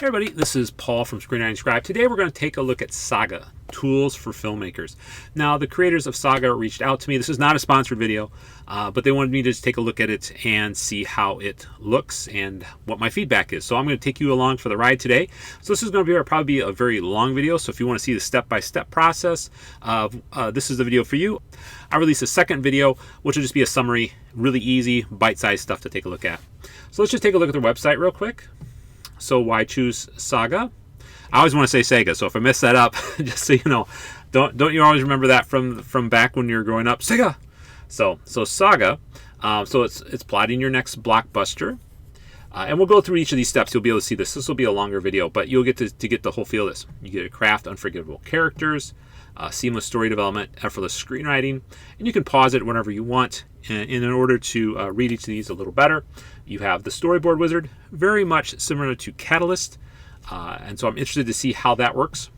Hey everybody, this is Paul from Screenwriting Scribe. Today we're going to take a look at Saga, tools for filmmakers. Now, the creators of Saga reached out to me. This is not a sponsored video, but they wanted me to just take a look at it and see how it looks and what my feedback is. So I'm going to take you along for the ride today. So this is going to probably be a very long video. So if you want to see the step-by-step process, this is the video for you. I released a second video, which will just be a summary, really easy, bite-sized stuff to take a look at. So let's just take a look at their website real quick. So why choose Saga? I always want to say Sega, so if I mess that up, just so you know, don't you always remember that from back when you're growing up? Sega. So Saga. So it's plotting your next blockbuster, and we'll go through each of these steps. You'll be able to see this. This will be a longer video, but you'll get to get the whole feel of this. You get to craft unforgettable characters, seamless story development, effortless screenwriting, and you can pause it whenever you want. And in order to read each of these a little better, you have the storyboard wizard, very much similar to Catalyst, and so I'm interested to see how that works.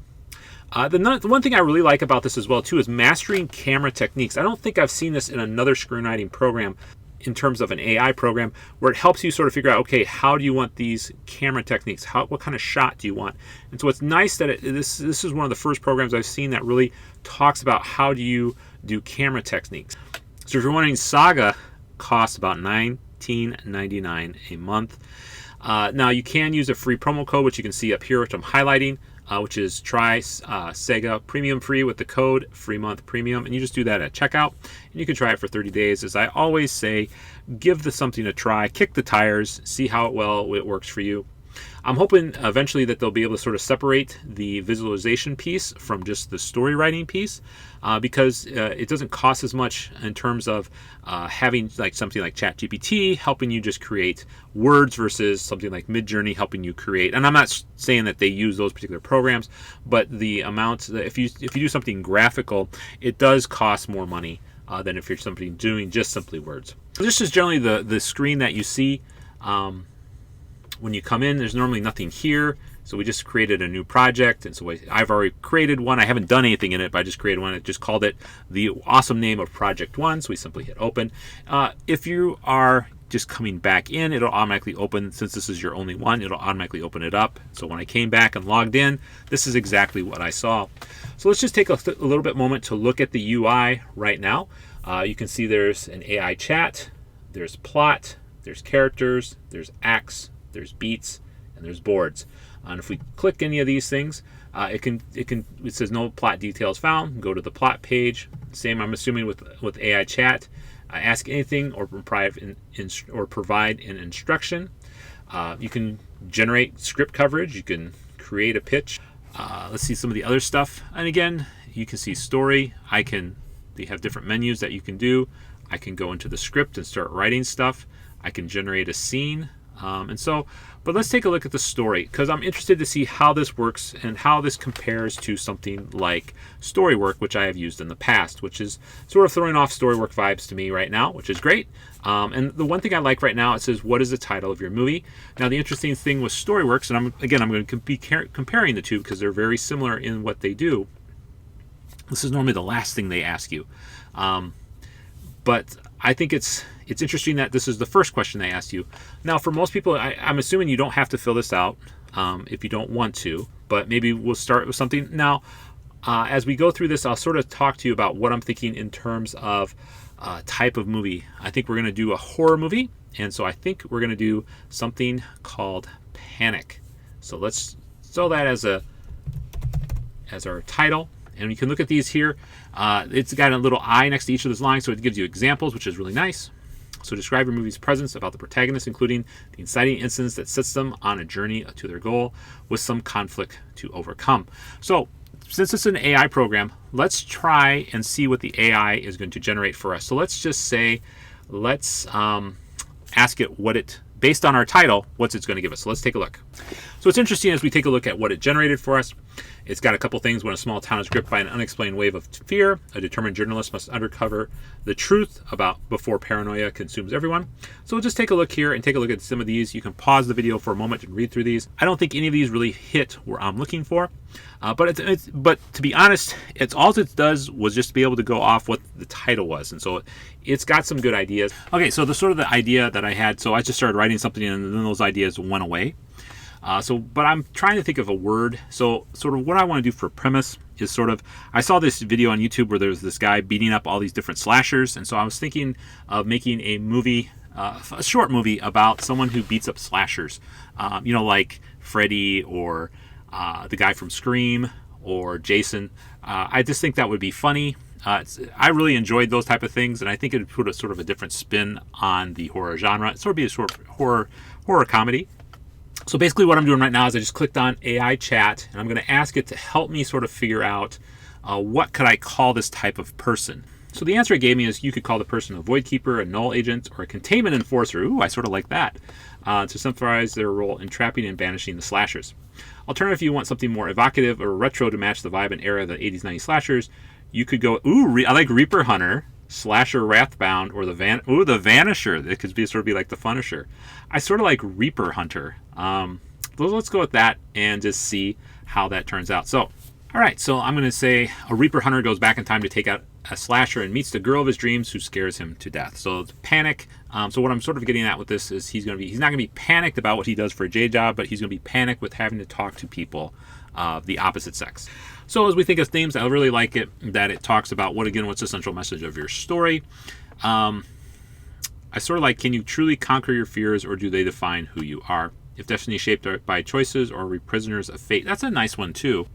The one thing I really like about this as well too is mastering camera techniques. I don't think I've seen this in another screenwriting program in terms of an AI program where it helps you sort of figure out, okay, how do you want these camera techniques? What kind of shot do you want? And so it's nice that this is one of the first programs I've seen that really talks about how do you do camera techniques. So if you're wondering, Saga costs about $19.99 a month. Now you can use a free promo code, which you can see up here, which I'm highlighting, which is try Saga Premium Free with the code FREEMONTHPREMIUM, and you just do that at checkout, and you can try it for 30 days. As I always say, give something a try, kick the tires, see how well it works for you. I'm hoping eventually that they'll be able to sort of separate the visualization piece from just the story writing piece, because it doesn't cost as much in terms of having like something like ChatGPT helping you just create words versus something like Midjourney helping you create. And I'm not saying that they use those particular programs, but the amount if you do something graphical, it does cost more money than if you're doing just simply words. So this is generally the screen that you see. When you come in, there's normally nothing here, so we just created a new project, and so I've already created one. I haven't done anything in it, but I just created one. I just called it the awesome name of Project 1, so we simply hit open. If you are just coming back in, it'll automatically open. Since this is your only one, it'll automatically open it up. So when I came back and logged in, this is exactly what I saw. So let's just take a little bit moment to look at the UI right now. You can see there's an AI chat, there's plot, there's characters, there's acts, there's beats, and there's boards. And if we click any of these things, it says no plot details found. Go to the plot page. Same, I'm assuming with AI chat. Ask anything or provide an instruction. You can generate script coverage. You can create a pitch. Let's see some of the other stuff. And again, you can see story. They have different menus that you can do. I can go into the script and start writing stuff. I can generate a scene. But let's take a look at the story, because I'm interested to see how this works and how this compares to something like Storywork, which I have used in the past, which is sort of throwing off Storywork vibes to me right now, which is great. And the one thing I like right now, it says, what is the title of your movie? Now, the interesting thing with Storyworks, and I'm going to be comparing the two because they're very similar in what they do. This is normally the last thing they ask you. But I think it's interesting that this is the first question they ask you. Now, for most people, I'm assuming you don't have to fill this out if you don't want to, but maybe we'll start with something. Now, as we go through this, I'll sort of talk to you about what I'm thinking in terms of type of movie. I think we're going to do a horror movie, and so I think we're going to do something called Panic. So let's throw that as our title. And you can look at these here. It's got a little eye next to each of those lines, so it gives you examples, which is really nice. So describe your movie's presence about the protagonist, including the inciting incidents that sets them on a journey to their goal with some conflict to overcome. So since it's an AI program, let's try and see what the AI is going to generate for us. So let's just say, let's ask it based on our title, what's it's going to give us. So let's take a look. So it's interesting as we take a look at what it generated for us. It's got a couple things. When a small town is gripped by an unexplained wave of fear, a determined journalist must uncover the truth before paranoia consumes everyone. So we'll just take a look here and take a look at some of these. You can pause the video for a moment and read through these. I don't think any of these really hit where I'm looking for, but to be honest, all it does was just be able to go off what the title was, and so it's got some good ideas. Okay, so the idea that I had, so I just started writing something and then those ideas went away. But I'm trying to think of a word. So sort of what I want to do for premise is sort of, I saw this video on YouTube where there's this guy beating up all these different slashers. And so I was thinking of making a movie, a short movie about someone who beats up slashers, like Freddy or the guy from Scream or Jason. I just think that would be funny. I really enjoyed those type of things, and I think it would put a sort of a different spin on the horror genre. It sort of be a sort of horror comedy. So basically what I'm doing right now is I just clicked on AI chat, and I'm going to ask it to help me sort of figure out what could I call this type of person. So the answer it gave me is you could call the person a void keeper, a null agent, or a containment enforcer. Ooh, I sort of like that. To summarize their role in trapping and banishing the slashers. Alternatively, if you want something more evocative or retro to match the vibe and era of the 80s, 90s slashers, you could go, I like Reaper Hunter, Slasher Wrathbound, or the Vanisher. It could sort of be like the Punisher. I sort of like Reaper Hunter. Let's go with that and just see how that turns out. So, all right, so I'm going to say a Reaper Hunter goes back in time to take out a slasher and meets the girl of his dreams who scares him to death. So it's panic. So what I'm sort of getting at with this is he's not going to be panicked about what he does for a J job, but he's going to be panicked with having to talk to people of the opposite sex. So as we think of themes, I really like it that it talks about what's the central message of your story. I sort of like, can you truly conquer your fears, or do they define who you are? If destiny is shaped by choices, or are we prisoners of fate? That's a nice one too.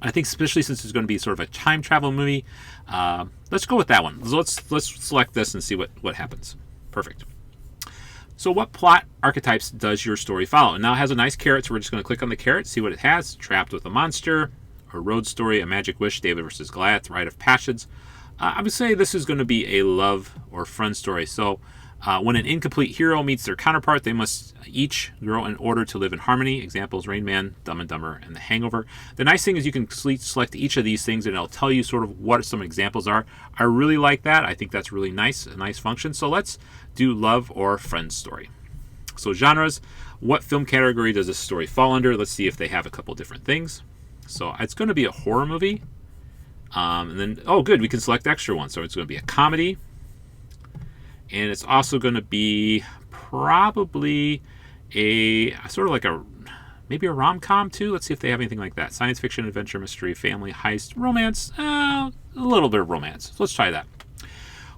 I think especially since it's going to be sort of a time travel movie, let's go with that one. Let's select this and see what happens. Perfect. So what plot archetypes does your story follow? And now it has a nice carrot, so we're just going to click on the carrot, see what it has. Trapped with a monster, a road story, a magic wish, David versus Goliath, rite of passions. I would say this is going to be a love or friend story. So when an incomplete hero meets their counterpart, they must each grow in order to live in harmony. Examples: Rain Man, Dumb and Dumber, and The Hangover. The nice thing is you can select each of these things and it'll tell you sort of what some examples are. I really like that. I think that's really nice, a nice function. So let's do love or friend story. So genres, what film category does this story fall under? Let's see if they have a couple different things. So it's going to be a horror movie. And then, oh good, we can select extra one. So it's going to be a comedy. And it's also going to be probably a sort of like maybe a rom-com too. Let's see if they have anything like that. Science fiction, adventure, mystery, family, heist, romance. A little bit of romance. So let's try that.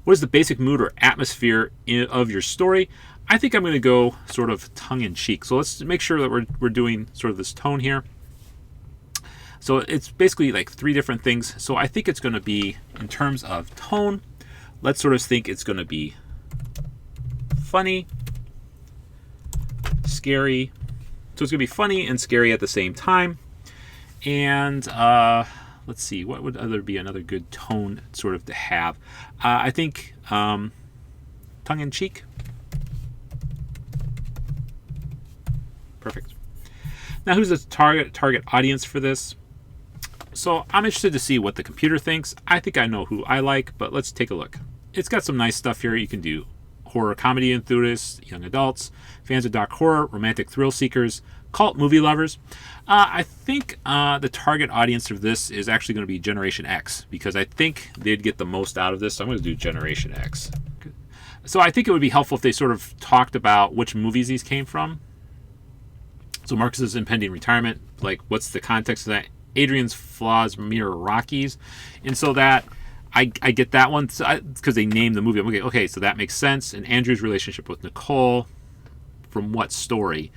What is the basic mood or atmosphere of your story? I think I'm going to go sort of tongue-in-cheek. So let's make sure that we're doing sort of this tone here. So it's basically like 3 different things. So I think it's going to be, in terms of tone, let's sort of think it's going to be funny, scary. So it's going to be funny and scary at the same time. And let's see, what would be another good tone sort of to have? I think tongue-in-cheek. Perfect. Now, who's the target audience for this? So I'm interested to see what the computer thinks. I think I know who I like, but let's take a look. It's got some nice stuff here. You can do horror comedy enthusiasts, young adults, fans of dark horror, romantic thrill seekers, cult movie lovers. I think the target audience of this is actually going to be Generation X, because I think they'd get the most out of this. So I'm going to do Generation X. So I think it would be helpful if they sort of talked about which movies these came from. So Marcus's impending retirement, like what's the context of that? Adrian's flaws mirror Rocky's. And so that I get that one because they named the movie. I'm okay, so that makes sense. And Andrew's relationship with Nicole, from what story?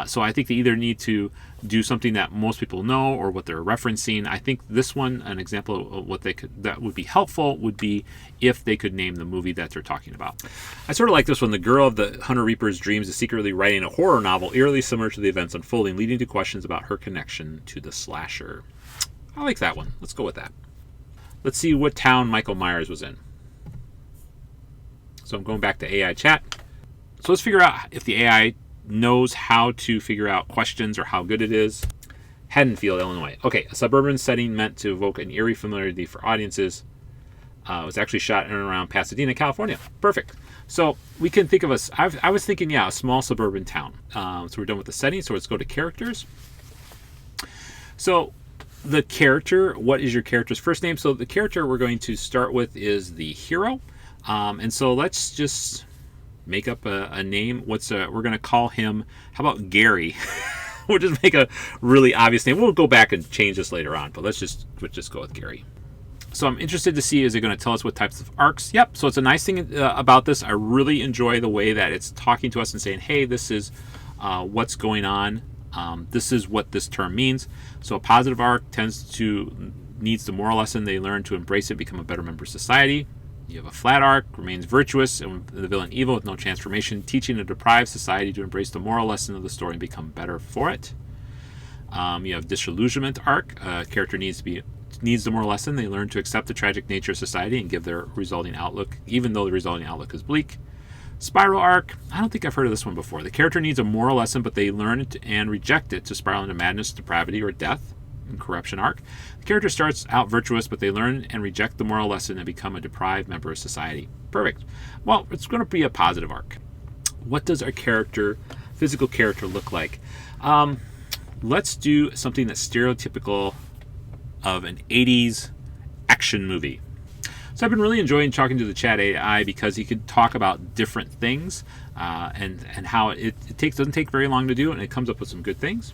So I think they either need to do something that most people know or what they're referencing. I think this one, an example of what that would be helpful would be if they could name the movie that they're talking about. I sort of like this one. The girl of the Hunter Reaper's dreams is secretly writing a horror novel eerily similar to the events unfolding, leading to questions about her connection to the slasher. I like that one. Let's go with that. Let's see what town Michael Myers was in. So I'm going back to AI chat. So let's figure out if the AI knows how to figure out questions or how good it is. Haddonfield, Illinois. Okay, a suburban setting meant to evoke an eerie familiarity for audiences. It was actually shot in and around Pasadena, California. Perfect. So we can think of I was thinking, a small suburban town. So we're done with the setting. So let's go to characters. So the character, what is your character's first name? So the character we're going to start with is the hero. And so let's just make up a name. We're going to call him, how about Gary? we'll just make a really obvious name. We'll go back and change this later on, but let's just go with Gary. So I'm interested to see, is it going to tell us what types of arcs? Yep. So it's a nice thing about this. I really enjoy the way that it's talking to us and saying, hey, this is what's going on. This is what this term means. So a positive arc needs the moral lesson. They learn to embrace it, become a better member of society. You have a flat arc, remains virtuous, and the villain evil with no transformation, teaching a deprived society to embrace the moral lesson of the story and become better for it. You have disillusionment arc. Character needs the moral lesson. They learn to accept the tragic nature of society and give their resulting outlook, even though the resulting outlook is bleak. Spiral arc. I don't think I've heard of this one before. The character needs a moral lesson, but they learn it and reject it to spiral into madness, depravity, or death. And corruption arc. The character starts out virtuous, but they learn and reject the moral lesson and become a deprived member of society. Perfect. Well, it's going to be a positive arc. What does our physical character look like? Let's do something that's stereotypical of an 80s action movie. So I've been really enjoying talking to the Chat AI because he could talk about different things and how it doesn't take very long to do, and it comes up with some good things.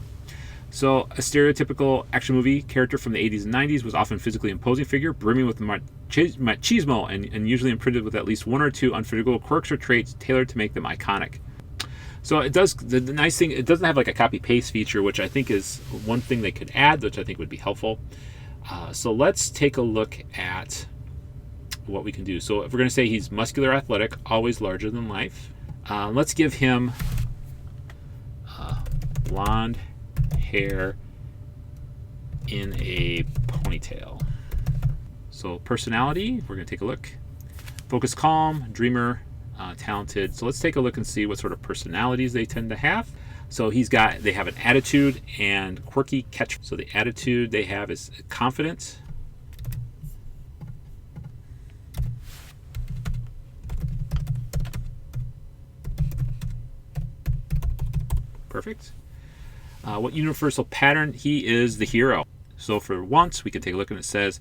So a stereotypical action movie character from the 80s and 90s was often a physically imposing figure, brimming with machismo, and usually imprinted with at least one or two unforgivable quirks or traits tailored to make them iconic. So it does, the nice thing, it doesn't have like a copy-paste feature, which I think is one thing they could add, which I think would be helpful. So let's take a look at what we can do. So if we're going to say he's muscular, athletic, always larger than life, let's give him blonde hair in a ponytail. So personality, we're going to take a look. Focus, calm, dreamer, talented. So let's take a look and see what sort of personalities they tend to have. So they have an attitude and quirky catch. So the attitude they have is confident, perfect. What universal pattern? He is the hero. So for once, we can take a look and it says,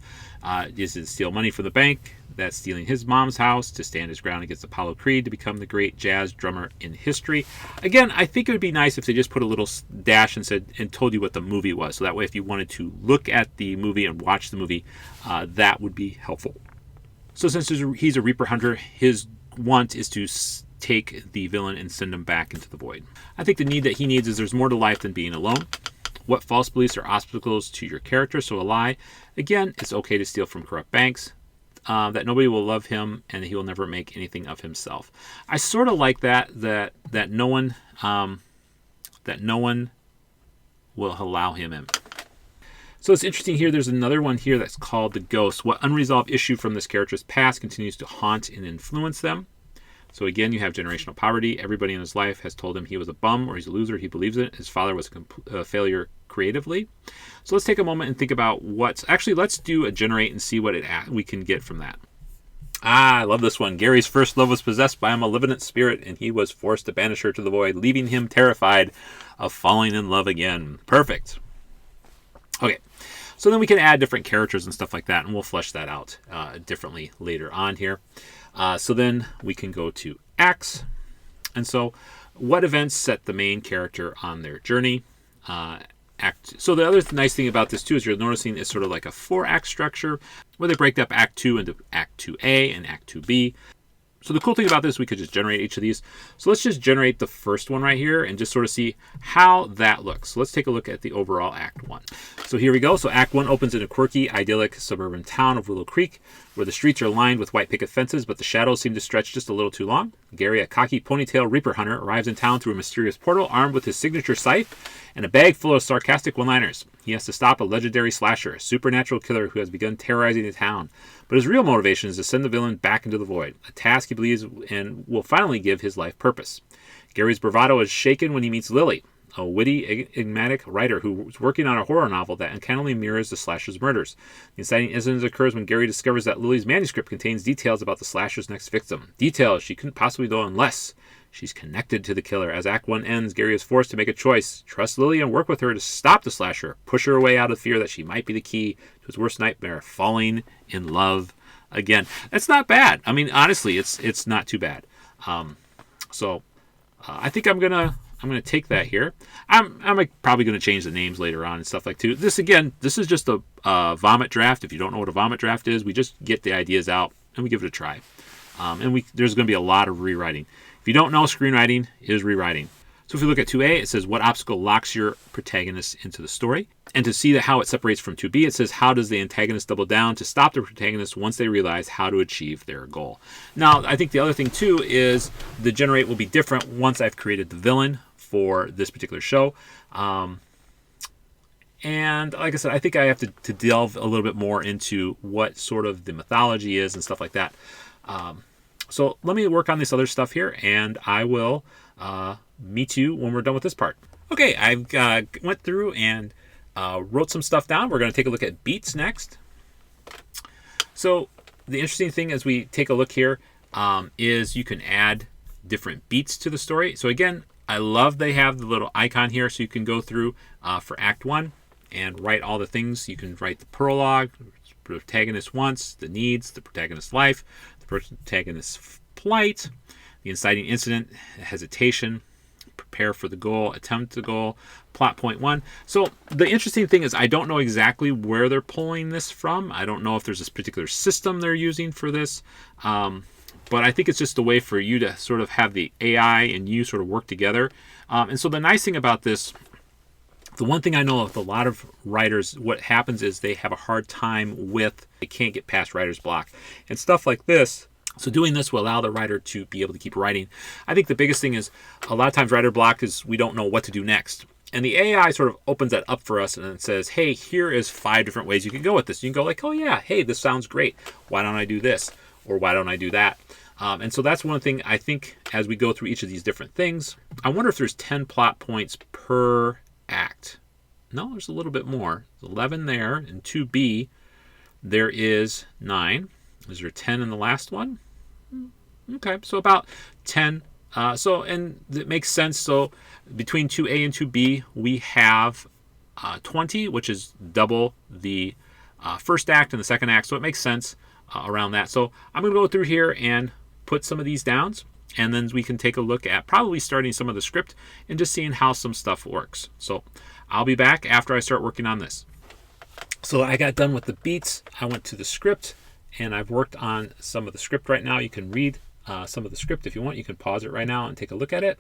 this is steal money from the bank. That's stealing his mom's house to stand his ground against Apollo Creed to become the great jazz drummer in history. Again, I think it would be nice if they just put a little dash and told you what the movie was. So that way, if you wanted to look at the movie and watch the movie, that would be helpful. So since he's a Reaper hunter, his want is to take the villain and send him back into the void. I think the need that he needs is there's more to life than being alone. What false beliefs are obstacles to your character? So a lie. Again, it's okay to steal from corrupt banks. That nobody will love him and he will never make anything of himself. I sort of like that no one will allow him in. So it's interesting here. There's another one here that's called the Ghost. What unresolved issue from this character's past continues to haunt and influence them? So again, you have generational poverty. Everybody in his life has told him he was a bum or he's a loser. He believes it. His father was a failure creatively. So let's take a moment and think about let's do a generate and see what we can get from that. I love this one. Gary's first love was possessed by a malevolent spirit and he was forced to banish her to the void, leaving him terrified of falling in love again. Perfect. Okay. So then we can add different characters and stuff like that, and we'll flesh that out differently later on here. So then we can go to acts. And so what events set the main character on their journey? So the other nice thing about this too is you're noticing it's sort of like a 4-act structure where they break up Act 2 into Act 2A and Act 2B. So the cool thing about this, we could just generate each of these. So let's just generate the first one right here and just sort of see how that looks. So let's take a look at the overall Act 1. So here we go. So Act 1 opens in a quirky, idyllic suburban town of Willow Creek, where the streets are lined with white picket fences, but the shadows seem to stretch just a little too long. Gary, a cocky ponytail Reaper hunter, arrives in town through a mysterious portal, armed with his signature scythe and a bag full of sarcastic one-liners. He has to stop a legendary slasher, a supernatural killer who has begun terrorizing the town. But his real motivation is to send the villain back into the void, a task he believes and will finally give his life purpose. Gary's bravado is shaken when he meets Lily, a witty, enigmatic writer who is working on a horror novel that uncannily mirrors the slasher's murders. The inciting incident occurs when Gary discovers that Lily's manuscript contains details about the slasher's next victim. Details she couldn't possibly know unless she's connected to the killer. As Act 1 ends, Gary is forced to make a choice. Trust Lily and work with her to stop the slasher. Push her away out of fear that she might be the key to his worst nightmare, falling in love again. That's not bad. I mean, honestly, it's not too bad. I think I'm gonna I'm going to take that here. I'm probably going to change the names later on and stuff like too. This again, this is just a vomit draft. If you don't know what a vomit draft is, we just get the ideas out and we give it a try. And there's going to be a lot of rewriting. If you don't know, screenwriting is rewriting. So if we look at 2A, it says what obstacle locks your protagonist into the story. And to see how it separates from 2B, it says how does the antagonist double down to stop the protagonist once they realize how to achieve their goal. Now, I think the other thing too is the generate will be different once I've created the villain for this particular show. And like I said, I think I have to delve a little bit more into what sort of the mythology is and stuff like that. So let me work on this other stuff here, and I will meet you when we're done with this part. Okay, I've went through and wrote some stuff down. We're going to take a look at beats next. So the interesting thing as we take a look here is you can add different beats to the story. So again, I love they have the little icon here, so you can go through for Act 1 and write all the things. You can write the prologue, protagonist wants, the needs, the protagonist's life, the protagonist's plight, the inciting incident, hesitation, prepare for the goal, attempt the goal, plot point 1. So the interesting thing is I don't know exactly where they're pulling this from. I don't know if there's this particular system they're using for this. But I think it's just a way for you to sort of have the AI and you sort of work together. And so the nice thing about this, the one thing I know of a lot of writers, what happens is they have a hard time with, they can't get past writer's block and stuff like this. So doing this will allow the writer to be able to keep writing. I think the biggest thing is a lot of times writer block is we don't know what to do next. And the AI sort of opens that up for us and it says, hey, here is 5 different ways you can go with this. You can go like, oh yeah, hey, this sounds great. Why don't I do this? Or why don't I do that? And so that's one thing I think as we go through each of these different things. I wonder if there's 10 plot points per act. No, there's a little bit more. There's 11 there. In 2B, there is 9. Is there 10 in the last one? Okay, so about 10. And it makes sense. So between 2A and 2B, we have 20, which is double the first act and the second act. So it makes sense around that. So I'm going to go through here and put some of these down, and then we can take a look at probably starting some of the script and just seeing how some stuff works. So I'll be back after I start working on this. So I got done with the beats. I went to the script and I've worked on some of the script right now. You can read some of the script if you want. You can pause it right now and take a look at it.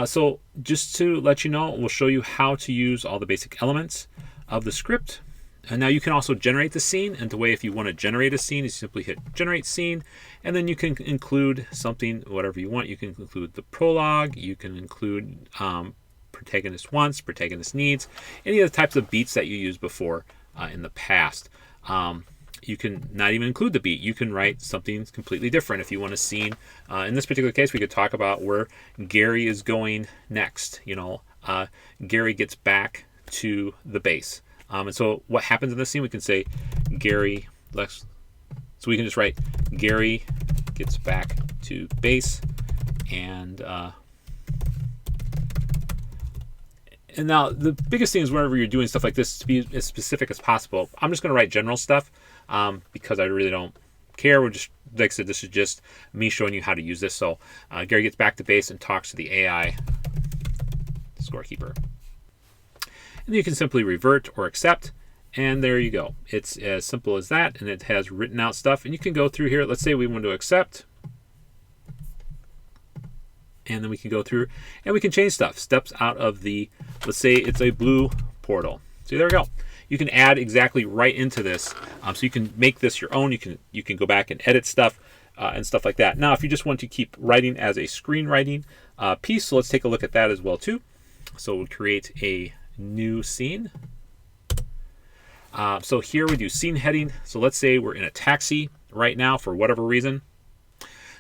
So just to let you know, we'll show you how to use all the basic elements of the script. And now you can also generate the scene, and the way if you want to generate a scene, you simply hit generate scene, and then you can include something, whatever you want. You can include the prologue, you can include protagonist wants, protagonist needs, any of the types of beats that you used before in the past. You can not even include the beat. You can write something completely different if you want a scene. In this particular case, we could talk about where Gary is going next. Gary gets back to the base. And so what happens in this scene, we can say Gary, so we can just write Gary gets back to base, and now the biggest thing is whenever you're doing stuff like this, to be as specific as possible. I'm just going to write general stuff because I really don't care. We're just, like I said, this is just me showing you how to use this. So Gary gets back to base and talks to the AI scorekeeper. And you can simply revert or accept, and there you go. It's as simple as that, and it has written out stuff. And you can go through here. Let's say we want to accept, and then we can go through and we can change stuff. Steps out of the, let's say it's a blue portal. So there we go. You can add exactly right into this. So you can make this your own. You can go back and edit stuff and stuff like that. Now, if you just want to keep writing as a screenwriting piece, so let's take a look at that as well too. So we'll create a new scene. So here we do scene heading. So let's say we're in a taxi right now for whatever reason.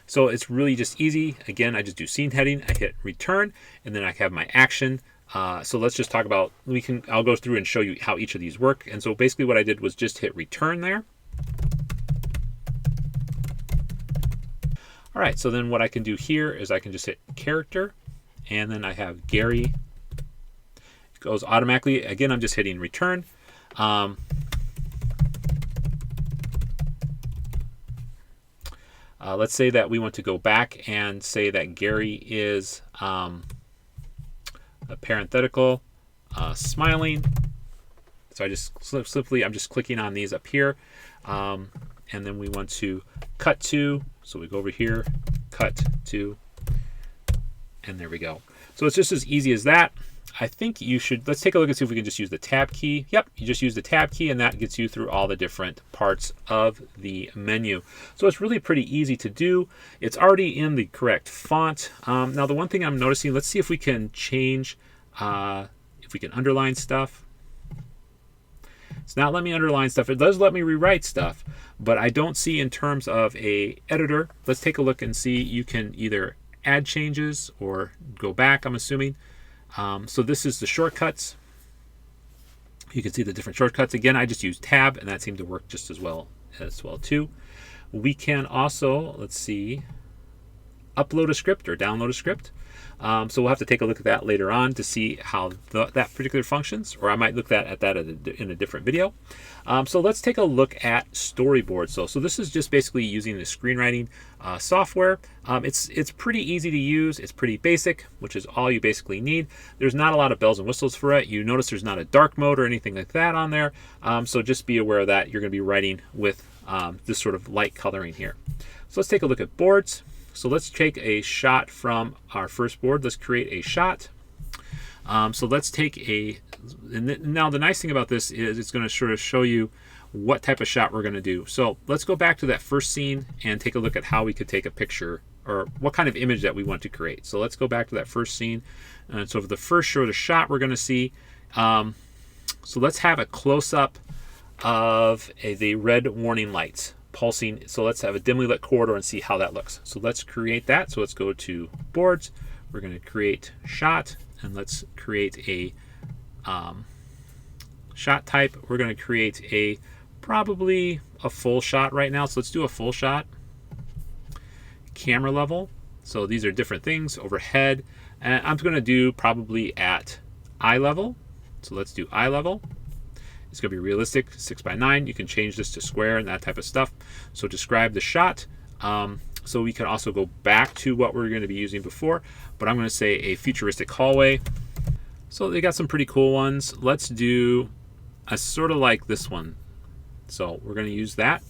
So it's really just easy. Again, I just do scene heading. I hit return, and then I have my action. So let's just talk about, I'll go through and show you how each of these work. And so basically what I did was just hit return there. All right, so then what I can do here is I can just hit character, and then I have Gary. It goes automatically. Again, I'm just hitting return. Let's say that we want to go back and say that Gary is a parenthetical, smiling. So I just simply, I'm just clicking on these up here. And then we want to cut to, so we go over here, cut to, and there we go. So it's just as easy as that. I think you should, let's take a look and see if we can just use the tab key. Yep, you just use the tab key and that gets you through all the different parts of the menu. So it's really pretty easy to do. It's already in the correct font. Now the one thing I'm noticing, let's see if we can change, if we can underline stuff. It's not letting me underline stuff. It does let me rewrite stuff, but I don't see in terms of a editor. Let's take a look and see. You can either add changes or go back, I'm assuming. So this is the shortcuts. You can see the different shortcuts. Again, I just use tab and that seemed to work just as well too. We can also, let's see, upload a script or download a script. So we'll have to take a look at that later on to see how that particular functions, or I might look at that in a different video. So let's take a look at Storyboard. So this is just basically using the screenwriting software. It's pretty easy to use. It's pretty basic, which is all you basically need. There's not a lot of bells and whistles for it. You notice there's not a dark mode or anything like that on there. So just be aware of that. You're going to be writing with this sort of light coloring here. So let's take a look at boards. So let's take a shot from our first board. Let's create a shot. So let's take now the nice thing about this is it's going to sort of show you what type of shot we're going to do. So let's go back to that first scene and take a look at how we could take a picture or what kind of image that we want to create. So let's go back to that first scene. And so for the first sort of shot we're going to see, so let's have a close-up of the red warning lights pulsing. So let's have a dimly lit corridor and see how that looks. So let's create that. So let's go to boards. We're going to create shot and let's create a shot type. We're going to create probably a full shot right now. So let's do a full shot. Camera level. So these are different things. Overhead. And I'm going to do probably at eye level. So let's do eye level. It's going to be realistic, 6:9. You can change this to square and that type of stuff. So describe the shot. So we can also go back to what we're going to be using before, but I'm going to say a futuristic hallway. So they got some pretty cool ones. Let's do a sort of like this one. So we're going to use that.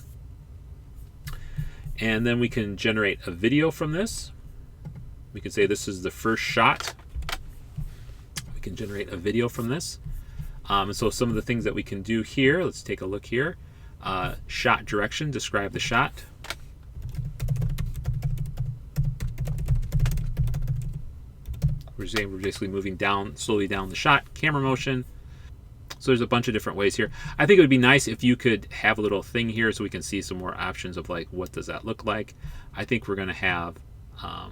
And then we can generate a video from this. We can say this is the first shot. We can generate a video from this. And so some of the things that we can do here, let's take a look here. Shot direction, describe the shot. We're saying we're basically moving down, slowly down the shot. Camera motion. So there's a bunch of different ways here. I think it would be nice if you could have a little thing here so we can see some more options of like, what does that look like? I think we're gonna have, how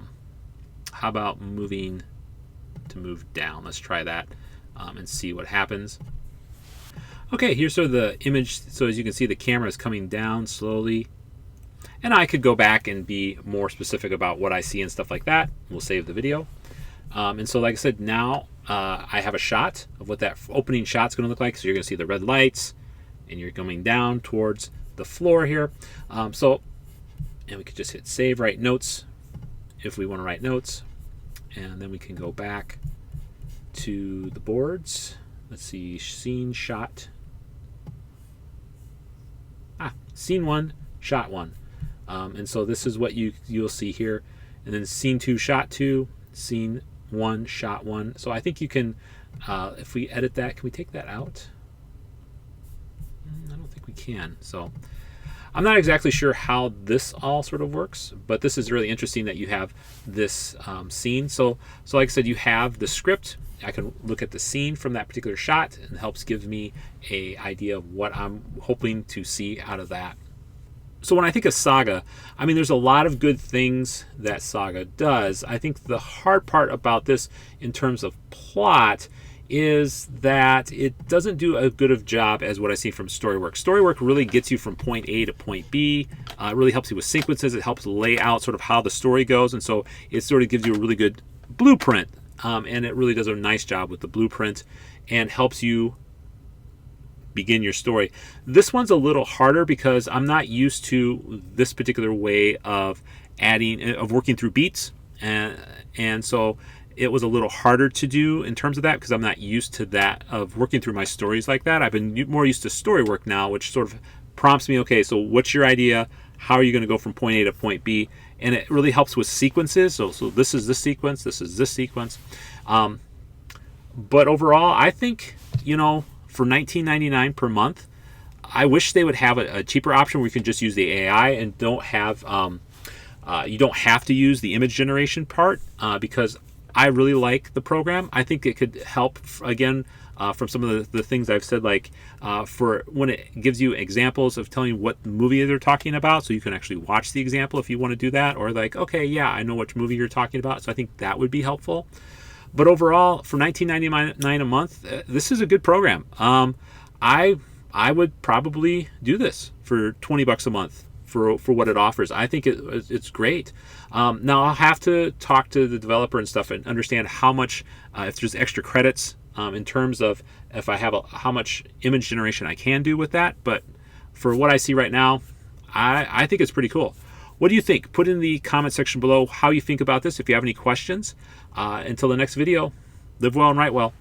about moving to move down? Let's try that. And see what happens. Okay, here's sort of the image. So as you can see, the camera is coming down slowly. And I could go back and be more specific about what I see and stuff like that. We'll save the video. And so like I said, now I have a shot of what that opening shot's going to look like. So you're going to see the red lights and you're coming down towards the floor here. And we could just hit save, write notes if we want to write notes. And then we can go back to the boards. Let's see, scene, shot. Scene 1, shot 1. And so this is what you'll see here. And then scene 2, shot 2, scene 1, shot 1. So I think you can, if we edit that, can we take that out? I don't think we can. So I'm not exactly sure how this all sort of works, but this is really interesting that you have this scene. So like I said, you have the script. I can look at the scene from that particular shot and it helps give me an idea of what I'm hoping to see out of that. So when I think of Saga, I mean, there's a lot of good things that Saga does. I think the hard part about this in terms of plot is that it doesn't do as good of job as what I see from Storywork. Storywork really gets you from point A to point B. It really helps you with sequences. It helps lay out sort of how the story goes. And so it sort of gives you a really good blueprint. And it really does a nice job with the blueprint and helps you begin your story. This one's a little harder because I'm not used to this particular way of working through beats. And so it was a little harder to do in terms of that because I'm not used to that, of working through my stories like that. I've been more used to story work now, which sort of prompts me, okay, so what's your idea? How are you going to go from point A to point B? And it really helps with sequences. So this is this sequence, this is this sequence. But overall, I think, for $19.99 per month, I wish they would have a cheaper option where you can just use the AI and don't have you don't have to use the image generation part, because I really like the program. I think it could help, again, from some of the things I've said, like for when it gives you examples of telling you what movie they're talking about, so you can actually watch the example if you want to do that, or like, okay, yeah, I know which movie you're talking about. So I think that would be helpful. But overall, for $19.99 a month, this is a good program. I would probably do this for $20 a month for what it offers. I think it's great. Now I'll have to talk to the developer and stuff and understand how much, if there's extra credits in terms of if I have how much image generation I can do with that. But for what I see right now, I think it's pretty cool. What do you think? Put in the comment section below how you think about this. If you have any questions, until the next video, live well and write well.